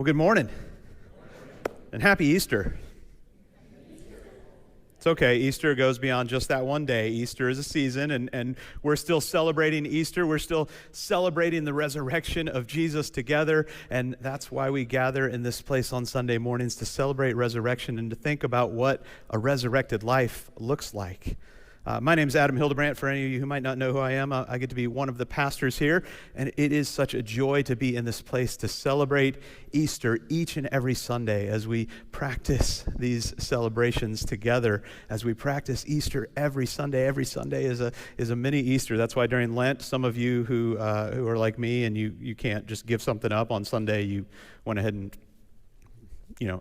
Well, good morning, and happy Easter. It's okay, Easter goes beyond just that one day. Easter is a season, and we're still celebrating Easter. We're still celebrating the resurrection of Jesus together, and that's why we gather in this place on Sunday mornings to celebrate resurrection and to think about what a resurrected life looks like. My name is Hilderbrandt. For any of you who might not know who I am, I get to be one of the pastors here, and it is such a joy to be in this place to celebrate Easter each and every Sunday as we practice these celebrations together, as we practice Easter every Sunday. Every Sunday is a mini Easter. That's why during Lent, some of you who are like me and you can't just give something up on Sunday, you went ahead and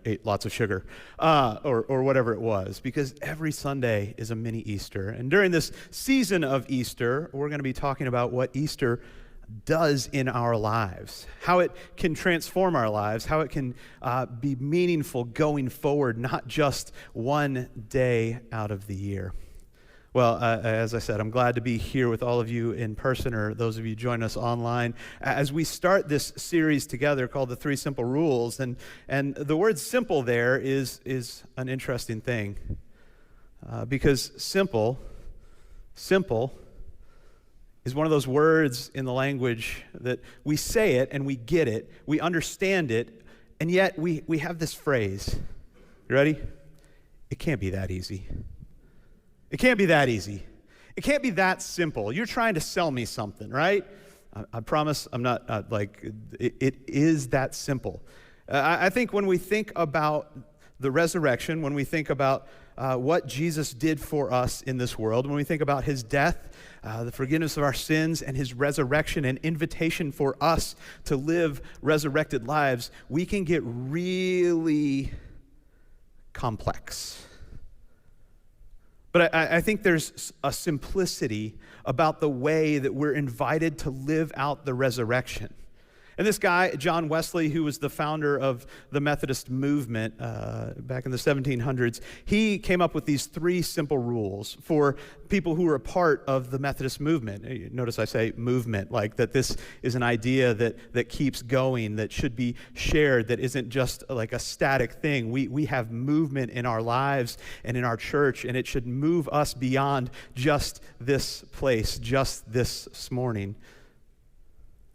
ate lots of sugar, or whatever it was, because every Sunday is a mini Easter. And during this season of Easter, we're going to be talking about what Easter does in our lives, how it can transform our lives, how it can be meaningful going forward, not just one day out of the year. Well, as I said, I'm glad to be here with all of you in person, or those of you join us online, as we start this series together called The Three Simple Rules. And the word simple there is an interesting thing, because simple is one of those words in the language that we say it and we get it, we understand it, and yet we have this phrase. You ready? It can't be that easy. It can't be that easy. It can't be that simple. You're trying to sell me something, right? I promise I'm not it is that simple. I think when we think about the resurrection, when we think about what Jesus did for us in this world, when we think about his death, the forgiveness of our sins, and his resurrection and invitation for us to live resurrected lives, we can get really complex. But I think there's a simplicity about the way that we're invited to live out the resurrection. And this guy, John Wesley, who was the founder of the Methodist movement back in the 1700s, he came up with these three simple rules for people who were a part of the Methodist movement. Notice I say movement, like that this is an idea that keeps going, that should be shared, that isn't just like a static thing. We have movement in our lives and in our church, and it should move us beyond just this place, just this morning.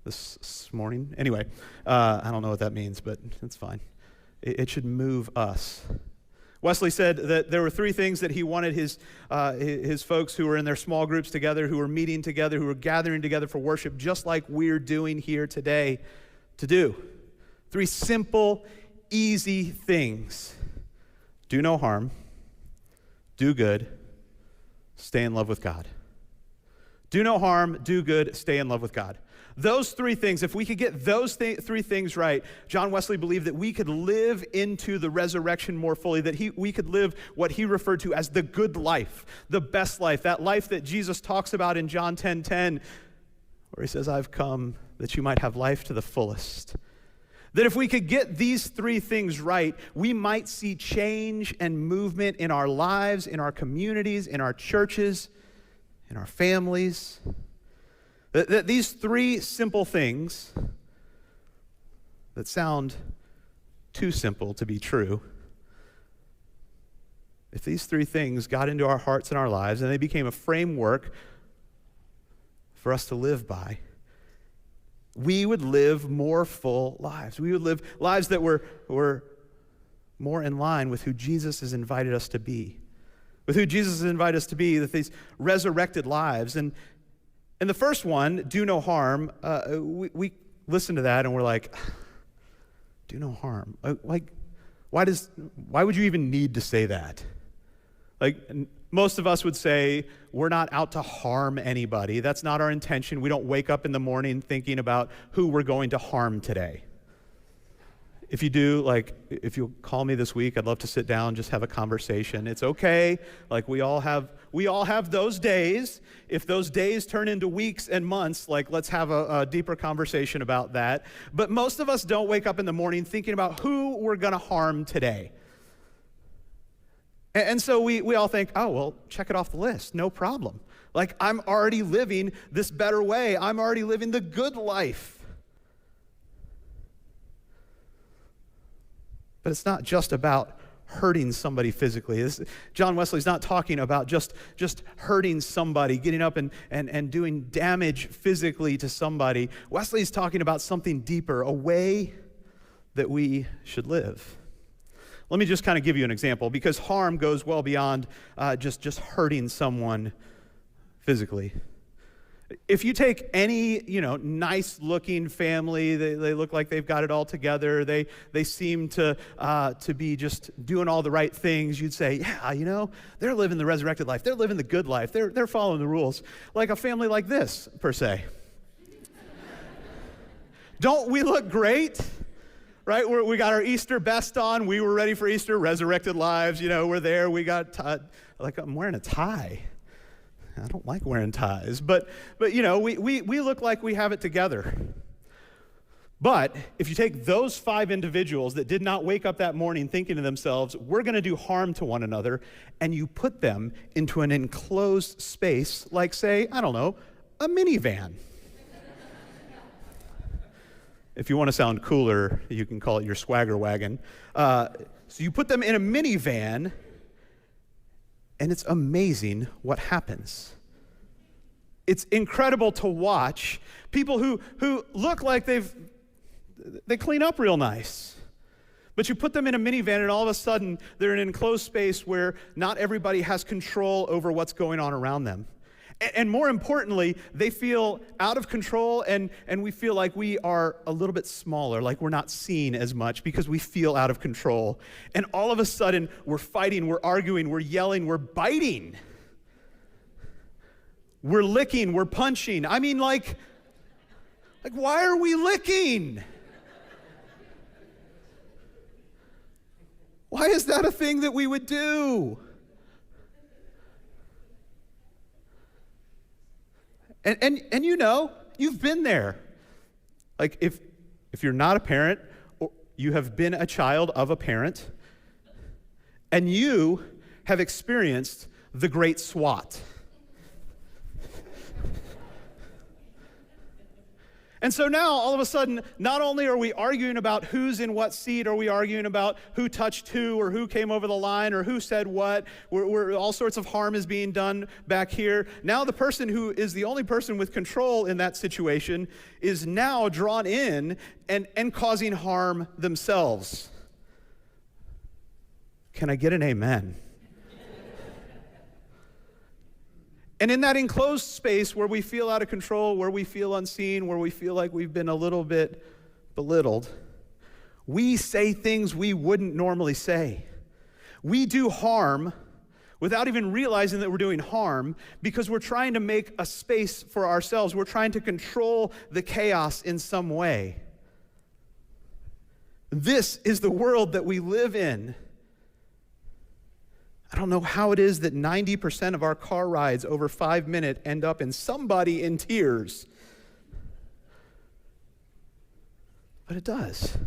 This morning? Anyway, I don't know what that means, but it's fine. It should move us. Wesley said that there were three things that he wanted his folks who were in their small groups together, who were meeting together, who were gathering together for worship, just like we're doing here today, to do. Three simple, easy things. Do no harm, do good, stay in love with God. Do no harm, do good, stay in love with God. Those three things, if we could get those three things right, John Wesley believed that we could live into the resurrection more fully, that we could live what he referred to as the good life, the best life, that life that Jesus talks about in John 10:10, where he says, I've come that you might have life to the fullest. That if we could get these three things right, we might see change and movement in our lives, in our communities, in our churches, in our families. That these three simple things that sound too simple to be true, if these three things got into our hearts and our lives and they became a framework for us to live by, we would live more full lives. We would live lives that were more in line with who Jesus has invited us to be. With who Jesus has invited us to be, that these resurrected lives. And the first one, do no harm, we listen to that and we're like, do no harm. Like, why would you even need to say that? Like, most of us would say, we're not out to harm anybody. That's not our intention. We don't wake up in the morning thinking about who we're going to harm today. If you do, if you'll call me this week, I'd love to sit down and just have a conversation. It's okay. We all have those days. If those days turn into weeks and months, let's have a deeper conversation about that. But most of us don't wake up in the morning thinking about who we're going to harm today. And so we all think, oh, well, check it off the list. No problem. I'm already living this better way. I'm already living the good life. But it's not just about hurting somebody physically. John Wesley's not talking about just hurting somebody, getting up and doing damage physically to somebody. Wesley's talking about something deeper, a way that we should live. Let me just kind of give you an example, because harm goes well beyond just hurting someone physically. If you take any, nice-looking family, they look like they've got it all together. They seem to be just doing all the right things. You'd say, yeah, they're living the resurrected life. They're living the good life. They're following the rules. Like a family like this, per se. Don't we look great? Right? We got our Easter best on. We were ready for Easter. Resurrected lives. We're there. We got I'm wearing a tie. I don't like wearing ties, but we look like we have it together. But if you take those 5 individuals that did not wake up that morning thinking to themselves, we're going to do harm to one another, and you put them into an enclosed space like, say, I don't know, a minivan. If you want to sound cooler, you can call it your swagger wagon. So you put them in a minivan, and it's amazing what happens. It's incredible to watch people who look like they clean up real nice. But you put them in a minivan, and all of a sudden, they're in an enclosed space where not everybody has control over what's going on around them. And more importantly, they feel out of control, and we feel like we are a little bit smaller, like we're not seen as much because we feel out of control. And all of a sudden, we're fighting, we're arguing, we're yelling, we're biting. We're licking, we're punching. I mean, like why are we licking? Why is that a thing that we would do? And you've been there. Like if you're not a parent, or you have been a child of a parent, and you have experienced the great SWAT. And so now, all of a sudden, not only are we arguing about who's in what seat, are we arguing about who touched who, or who came over the line, or who said what, where all sorts of harm is being done back here. Now the person who is the only person with control in that situation is now drawn in and causing harm themselves. Can I get an amen? And in that enclosed space where we feel out of control, where we feel unseen, where we feel like we've been a little bit belittled, we say things we wouldn't normally say. We do harm without even realizing that we're doing harm because we're trying to make a space for ourselves. We're trying to control the chaos in some way. This is the world that we live in. I don't know how it is that 90% of our car rides over 5 minutes end up in somebody in tears. But it does.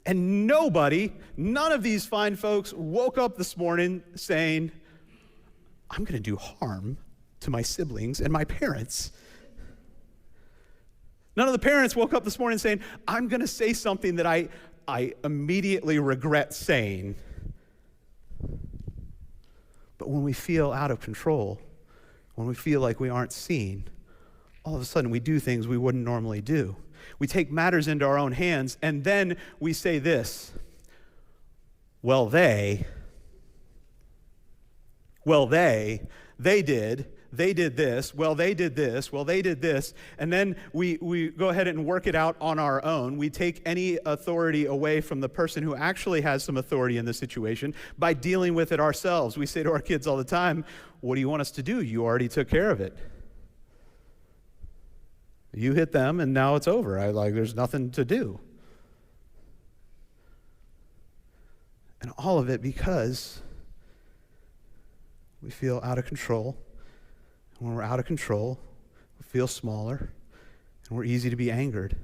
And none of these fine folks woke up this morning saying, I'm going to do harm to my siblings and my parents. None of the parents woke up this morning saying, I'm going to say something that I immediately regret saying. But when we feel out of control, when we feel like we aren't seen, all of a sudden we do things we wouldn't normally do. We take matters into our own hands, and then we say this, well, they did this, well, they did this, well, they did this, and then we go ahead and work it out on our own. We take any authority away from the person who actually has some authority in the situation by dealing with it ourselves. We say to our kids all the time, what do you want us to do? You already took care of it. You hit them, and now it's over. There's nothing to do. And all of it because we feel out of control. When we're out of control, we feel smaller, and we're easy to be angered.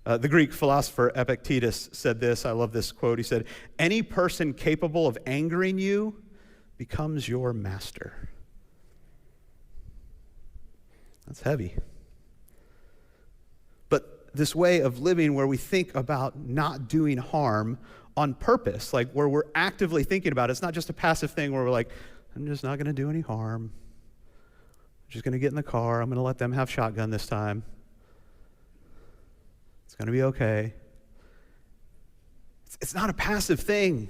The Greek philosopher Epictetus said this. I love this quote. He said, any person capable of angering you becomes your master. That's heavy. But this way of living where we think about not doing harm on purpose, like where we're actively thinking about it. It's not just a passive thing where we're like, I'm just not going to do any harm. I'm just going to get in the car. I'm going to let them have shotgun this time. It's going to be okay. It's not a passive thing.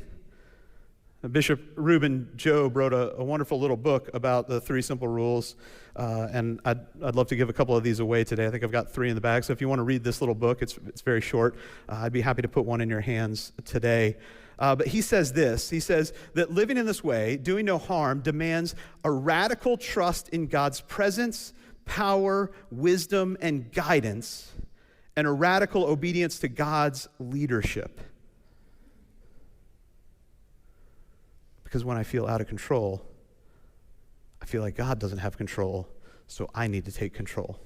Bishop Reuben Job wrote a wonderful little book about the 3 simple rules, and I'd love to give a couple of these away today. I think I've got 3 in the bag, so if you want to read this little book, it's very short. I'd be happy to put one in your hands today. But he says this. He says that living in this way, doing no harm, demands a radical trust in God's presence, power, wisdom, and guidance, and a radical obedience to God's leadership. Because when I feel out of control, I feel like God doesn't have control, so I need to take control.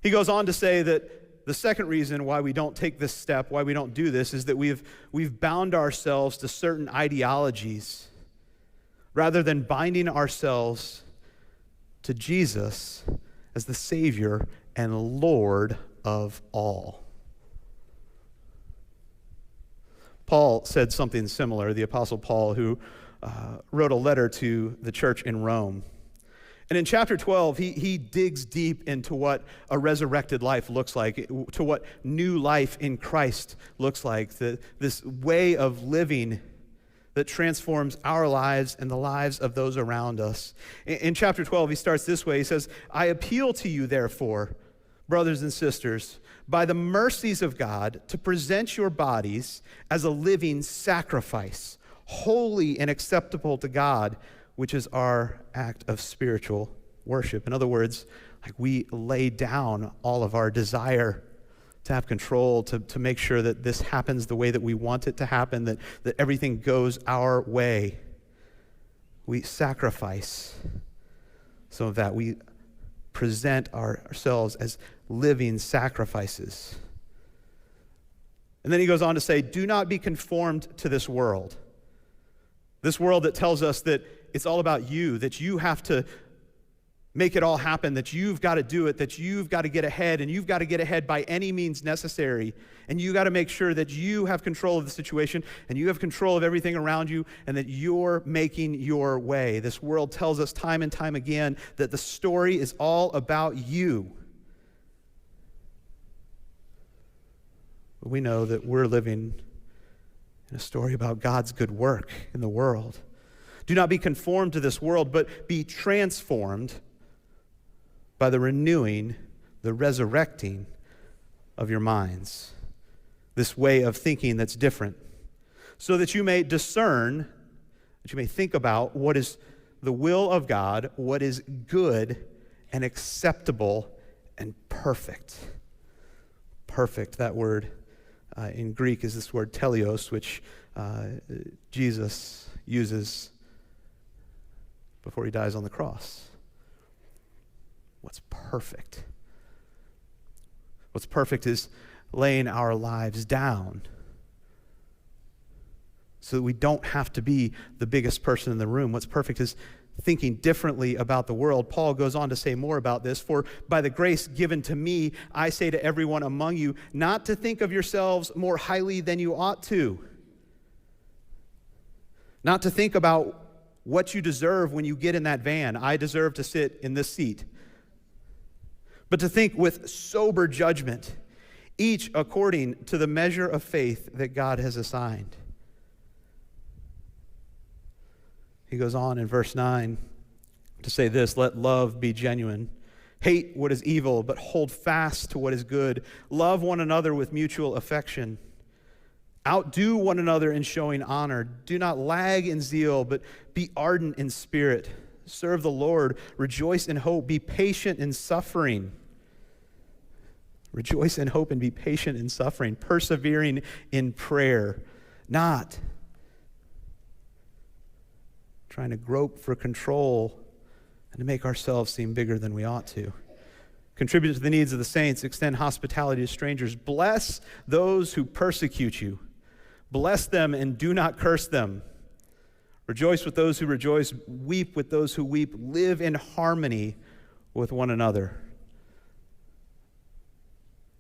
He goes on to say that the second reason why we don't take this step, why we don't do this, is that we've bound ourselves to certain ideologies rather than binding ourselves to Jesus as the Savior and Lord of all. Paul said something similar, the Apostle Paul, who wrote a letter to the church in Rome. And in chapter 12, he digs deep into what a resurrected life looks like, to what new life in Christ looks like, this way of living that transforms our lives and the lives of those around us. In chapter 12, he starts this way. He says, I appeal to you, therefore, brothers and sisters, by the mercies of God, to present your bodies as a living sacrifice, holy and acceptable to God, which is our act of spiritual worship. In other words, like we lay down all of our desire to have control, to make sure that this happens the way that we want it to happen, that everything goes our way. We sacrifice some of that. We present ourselves as living sacrifices. And then he goes on to say, do not be conformed to this world that tells us that it's all about you, that you have to make it all happen, that you've got to do it, that you've got to get ahead, and you've got to get ahead by any means necessary, and you got to make sure that you have control of the situation, and you have control of everything around you, and that you're making your way. This world tells us time and time again that the story is all about you. But we know that we're living in a story about God's good work in the world. Do not be conformed to this world, but be transformed by the renewing, the resurrecting of your minds. This way of thinking that's different, so that you may discern, that you may think about what is the will of God, what is good and acceptable and perfect. Perfect, that word in Greek is this word teleos, which Jesus uses before he dies on the cross. What's perfect? What's perfect is laying our lives down so that we don't have to be the biggest person in the room. What's perfect is thinking differently about the world. Paul goes on to say more about this. For by the grace given to me, I say to everyone among you, not to think of yourselves more highly than you ought to. Not to think about what you deserve when you get in that van. I deserve to sit in this seat. But to think with sober judgment, each according to the measure of faith that God has assigned. He goes on in verse 9 to say this, let love be genuine. Hate what is evil, but hold fast to what is good. Love one another with mutual affection. Outdo one another in showing honor. Do not lag in zeal, but be ardent in spirit. Serve the Lord. Rejoice in hope. Be patient in suffering. Rejoice in hope and be patient in suffering. Persevering in prayer. Not trying to grope for control and to make ourselves seem bigger than we ought to. Contribute to the needs of the saints. Extend hospitality to strangers. Bless those who persecute you. Bless them and do not curse them. Rejoice with those who rejoice. Weep with those who weep. Live in harmony with one another.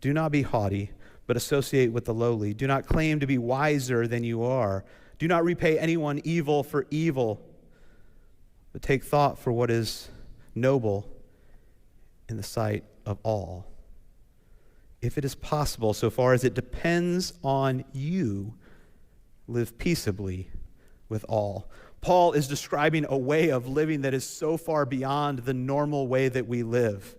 Do not be haughty, but associate with the lowly. Do not claim to be wiser than you are. Do not repay anyone evil for evil, but take thought for what is noble in the sight of all. If it is possible, so far as it depends on you, live peaceably with all. Paul is describing a way of living that is so far beyond the normal way that we live.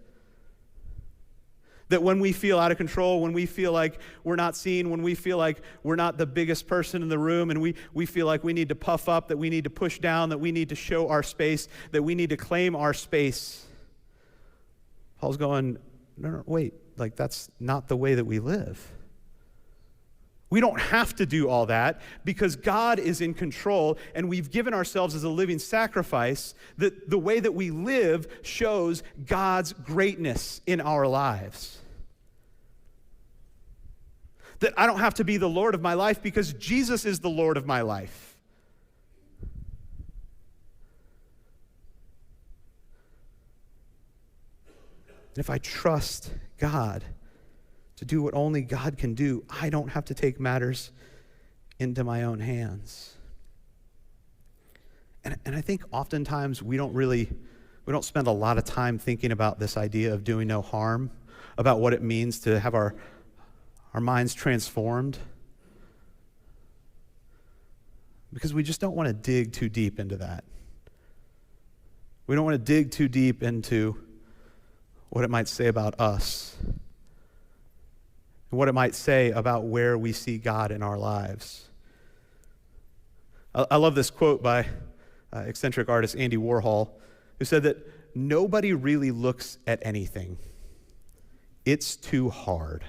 That when we feel out of control, when we feel like we're not seen, when we feel like we're not the biggest person in the room, and we feel like we need to puff up, that we need to push down, that we need to show our space, that we need to claim our space, Paul's going, no, wait, like that's not the way that we live. We don't have to do all that because God is in control and we've given ourselves as a living sacrifice. That the way that we live shows God's greatness in our lives. That I don't have to be the Lord of my life because Jesus is the Lord of my life. If I trust God to do what only God can do, I don't have to take matters into my own hands. And I think oftentimes we don't spend a lot of time thinking about this idea of doing no harm, about what it means to have our minds transformed, because we just don't want to dig too deep into that. We don't want to dig too deep into what it might say about us, and what it might say about where we see God in our lives. I love this quote by eccentric artist Andy Warhol, who said that nobody really looks at anything. It's too hard.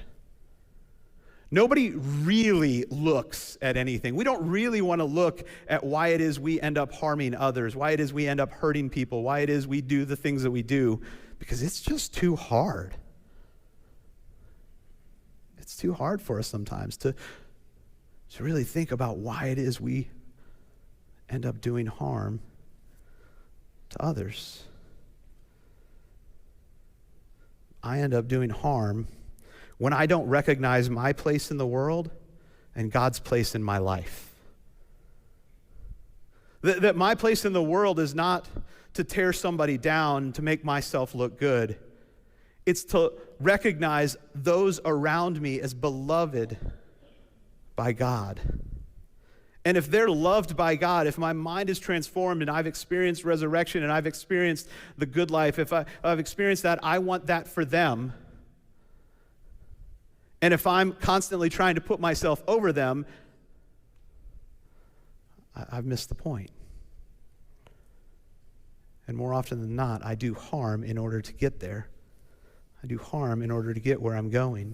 Nobody really looks at anything. We don't really want to look at why it is we end up harming others, why it is we end up hurting people, why it is we do the things that we do, because it's just too hard. It's too hard for us sometimes to really think about why it is we end up doing harm to others. I end up doing harm when I don't recognize my place in the world and God's place in my life. That my place in the world is not to tear somebody down to make myself look good. It's to recognize those around me as beloved by God. And if they're loved by God, if my mind is transformed and I've experienced resurrection and I've experienced the good life, if I've experienced that, I want that for them. And if I'm constantly trying to put myself over them, I've missed the point. And more often than not, I do harm in order to get there. I do harm in order to get where I'm going.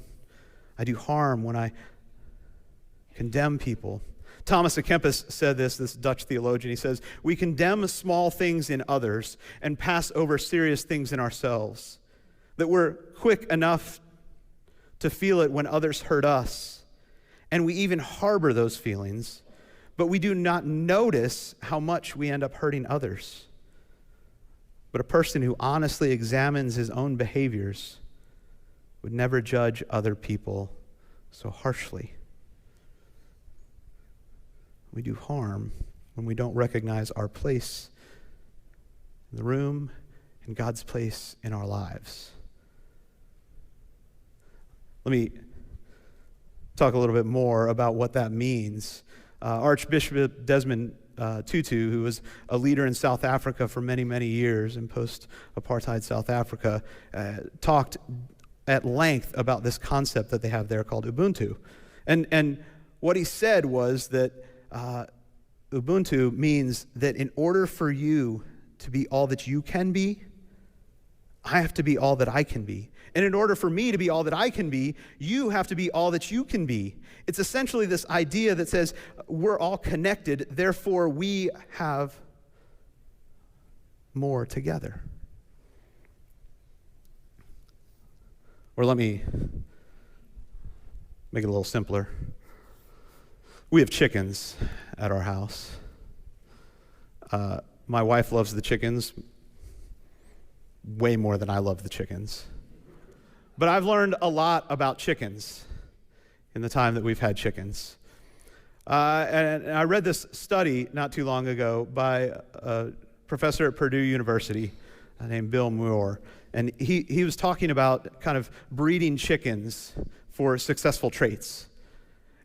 I do harm when I condemn people. Thomas à Kempis said this Dutch theologian. He says, "We condemn small things in others and pass over serious things in ourselves. That we're quick enough to feel it when others hurt us, and we even harbor those feelings, but we do not notice how much we end up hurting others. But a person who honestly examines his own behaviors would never judge other people so harshly." We do harm when we don't recognize our place in the room and God's place in our lives. Let me talk a little bit more about what that means. Archbishop Desmond Tutu, who was a leader in South Africa for many, many years in post-apartheid South Africa, talked at length about this concept that they have there called Ubuntu. And what he said was that Ubuntu means that in order for you to be all that you can be, I have to be all that I can be. And in order for me to be all that I can be, you have to be all that you can be. It's essentially this idea that says we're all connected, therefore we have more together. Or let me make it a little simpler. We have chickens at our house. My wife loves the chickens way more than I love the chickens. But I've learned a lot about chickens in the time that we've had chickens. And I read this study not too long ago by a professor at Purdue University named Bill Muir. And he was talking about kind of breeding chickens for successful traits.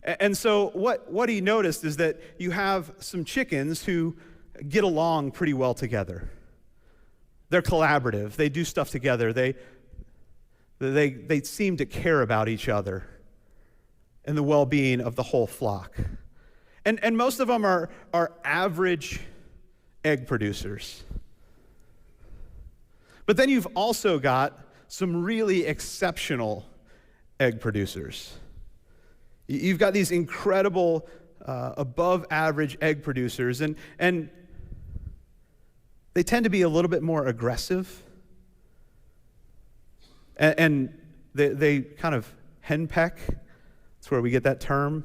And so what he noticed is that you have some chickens who get along pretty well together. They're collaborative. They do stuff together. They seem to care about each other and the well-being of the whole flock. And most of them are average egg producers. But then you've also got some really exceptional egg producers. You've got these incredible above-average egg producers, and they tend to be a little bit more aggressive, and they kind of henpeck. That's where we get that term,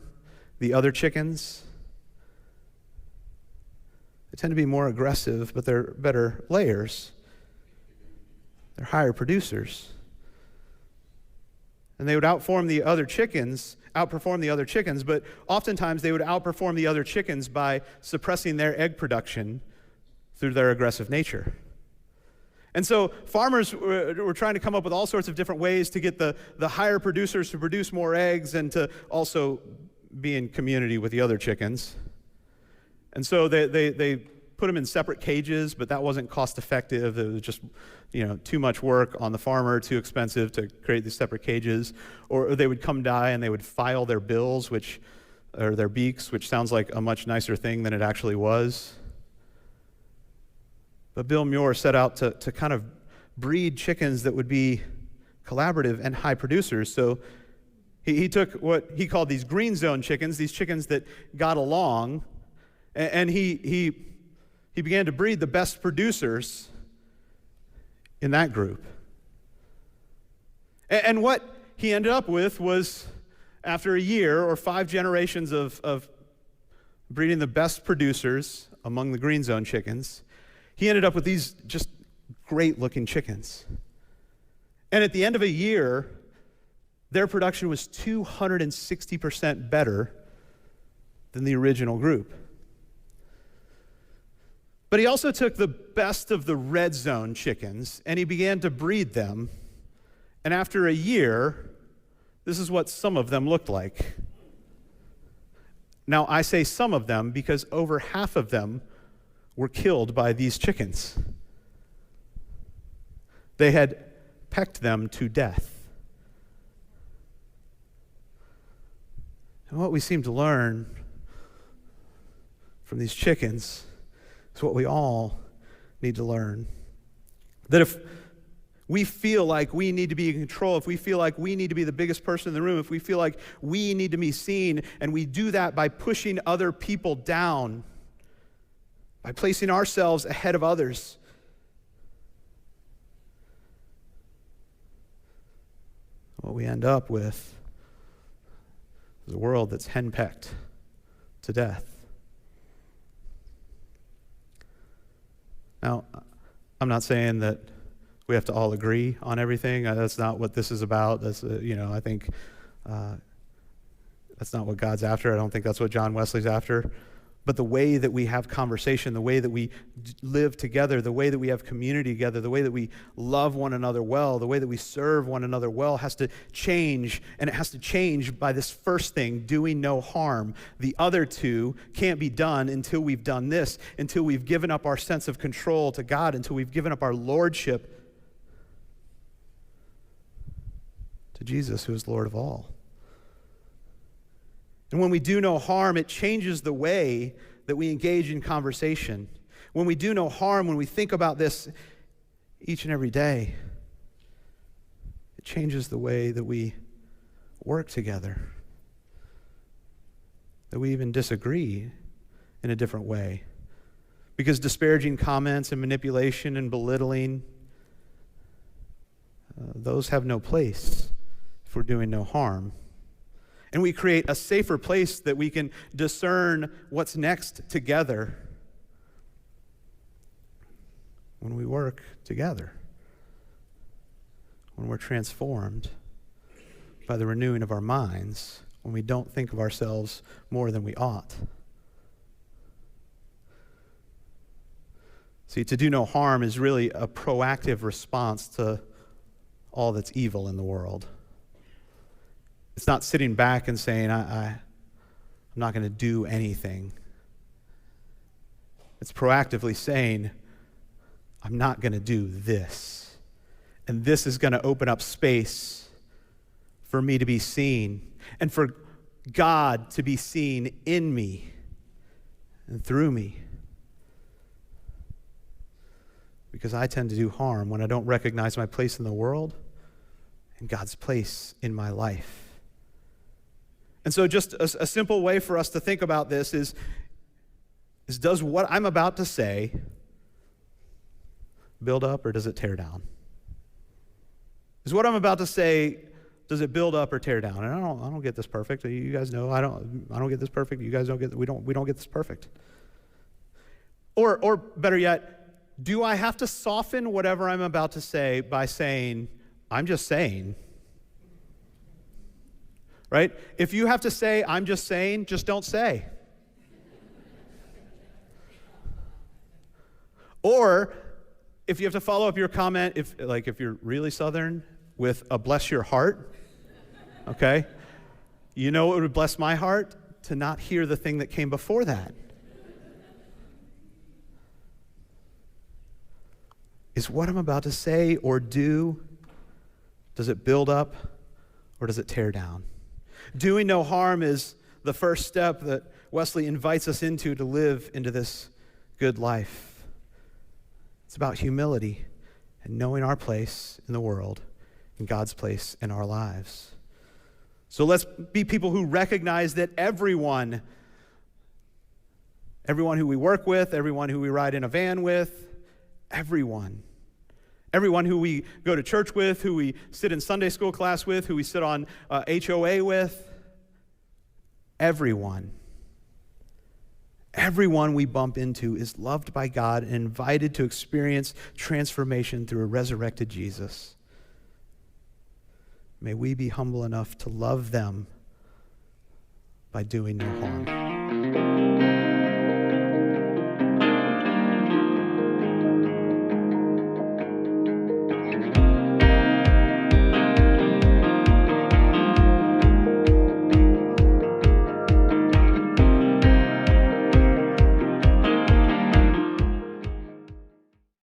the other chickens. They tend to be more aggressive, but they're better layers. They're higher producers. And they would outperform the other chickens, but oftentimes they would outperform the other chickens by suppressing their egg production through their aggressive nature. And so farmers were trying to come up with all sorts of different ways to get the higher producers to produce more eggs and to also be in community with the other chickens. And so they put them in separate cages, but that wasn't cost effective. It was just, too much work on the farmer, too expensive to create these separate cages. Or they would come by and they would file their bills, or their beaks, which sounds like a much nicer thing than it actually was. But Bill Muir set out to kind of breed chickens that would be collaborative and high producers. So he took what he called these green zone chickens, these chickens that got along, and he began to breed the best producers in that group. And what he ended up with was, after a year or 5 generations of breeding the best producers among the green zone chickens, he ended up with these just great-looking chickens. And at the end of a year, their production was 260% better than the original group. But he also took the best of the red zone chickens and he began to breed them. And after a year, this is what some of them looked like. Now, I say some of them because over half of them were killed by these chickens. They had pecked them to death. And what we seem to learn from these chickens is what we all need to learn. That if we feel like we need to be in control, if we feel like we need to be the biggest person in the room, if we feel like we need to be seen, and we do that by pushing other people down, by placing ourselves ahead of others, what we end up with is a world that's henpecked to death. Now, I'm not saying that we have to all agree on everything. That's not what this is about. That's, I think that's not what God's after. I don't think that's what John Wesley's after. But the way that we have conversation, the way that we live together, the way that we have community together, the way that we love one another well, the way that we serve one another well has to change, and it has to change by this first thing, doing no harm. The other two can't be done until we've done this, until we've given up our sense of control to God, until we've given up our lordship to Jesus, who is Lord of all. And when we do no harm, it changes the way that we engage in conversation. When we do no harm, when we think about this each and every day, it changes the way that we work together, that we even disagree in a different way. Because disparaging comments and manipulation and belittling, those have no place if we're doing no harm. And we create a safer place that we can discern what's next together when we work together, when we're transformed by the renewing of our minds when we don't think of ourselves more than we ought. See, to do no harm is really a proactive response to all that's evil in the world. It's not sitting back and saying, I'm not going to do anything. It's proactively saying, I'm not going to do this. And this is going to open up space for me to be seen and for God to be seen in me and through me. Because I tend to do harm when I don't recognize my place in the world and God's place in my life. And so just a simple way for us to think about this is does what I'm about to say build up or does it tear down? Is what I'm about to say, does it build up or tear down? And I don't get this perfect. You guys know I don't get this perfect. You guys don't get we don't get this perfect. Or better yet, do I have to soften whatever I'm about to say by saying, I'm just saying? Right? If you have to say, I'm just saying, just don't say. Or if you have to follow up your comment, if you're really Southern, with a bless your heart, okay? You know what would bless my heart? To not hear the thing that came before that. Is what I'm about to say or do, does it build up or does it tear down? Doing no harm is the first step that Wesley invites us into to live into this good life. It's about humility and knowing our place in the world and God's place in our lives. So let's be people who recognize that everyone who we work with, everyone who we ride in a van with, everyone who we go to church with, who we sit in Sunday school class with, who we sit on HOA with, everyone we bump into is loved by God and invited to experience transformation through a resurrected Jesus. May we be humble enough to love them by doing no harm.